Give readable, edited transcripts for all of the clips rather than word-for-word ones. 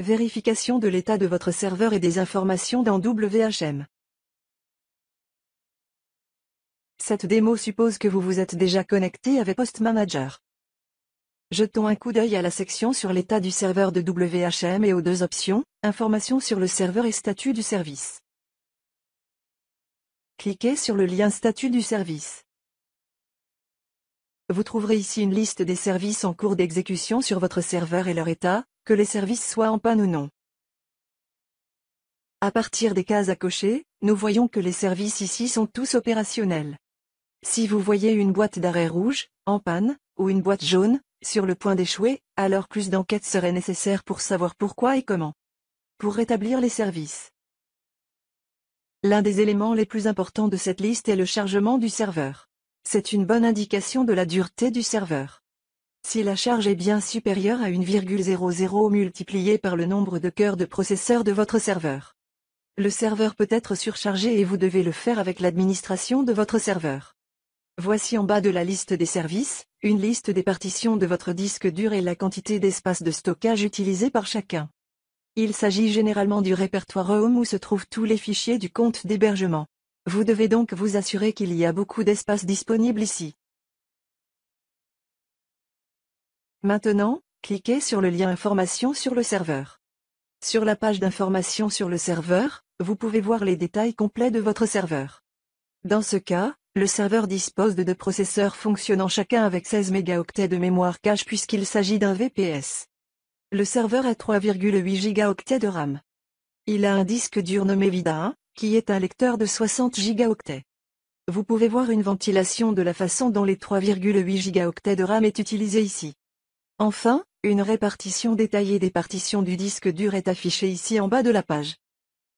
Vérification de l'état de votre serveur et des informations dans WHM. Cette démo suppose que vous vous êtes déjà connecté avec Host Manager. Jetons un coup d'œil à la section sur l'état du serveur de WHM et aux deux options, informations sur le serveur et statut du service. Cliquez sur le lien statut du service. Vous trouverez ici une liste des services en cours d'exécution sur votre serveur et leur état, que les services soient en panne ou non. À partir des cases à cocher, nous voyons que les services ici sont tous opérationnels. Si vous voyez une boîte d'arrêt rouge, en panne, ou une boîte jaune, sur le point d'échouer, alors plus d'enquête serait nécessaire pour savoir pourquoi et comment. Pour rétablir les services. L'un des éléments les plus importants de cette liste est le chargement du serveur. C'est une bonne indication de la dureté du serveur. Si la charge est bien supérieure à 1,00 multiplié par le nombre de cœurs de processeur de votre serveur. Le serveur peut être surchargé et vous devez le faire avec l'administration de votre serveur. Voici en bas de la liste des services, une liste des partitions de votre disque dur et la quantité d'espace de stockage utilisé par chacun. Il s'agit généralement du répertoire Home où se trouvent tous les fichiers du compte d'hébergement. Vous devez donc vous assurer qu'il y a beaucoup d'espace disponible ici. Maintenant, cliquez sur le lien Information sur le serveur. Sur la page d'information sur le serveur, vous pouvez voir les détails complets de votre serveur. Dans ce cas, le serveur dispose de 2 processeurs fonctionnant chacun avec 16 mégaoctets de mémoire cache puisqu'il s'agit d'un VPS. Le serveur a 3,8 gigaoctets de RAM. Il a un disque dur nommé VIDA1, qui est un lecteur de 60 gigaoctets. Vous pouvez voir une ventilation de la façon dont les 3,8 gigaoctets de RAM est utilisé ici. Enfin, une répartition détaillée des partitions du disque dur est affichée ici en bas de la page.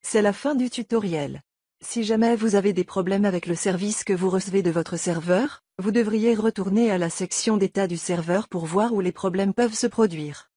C'est la fin du tutoriel. Si jamais vous avez des problèmes avec le service que vous recevez de votre serveur, vous devriez retourner à la section d'état du serveur pour voir où les problèmes peuvent se produire.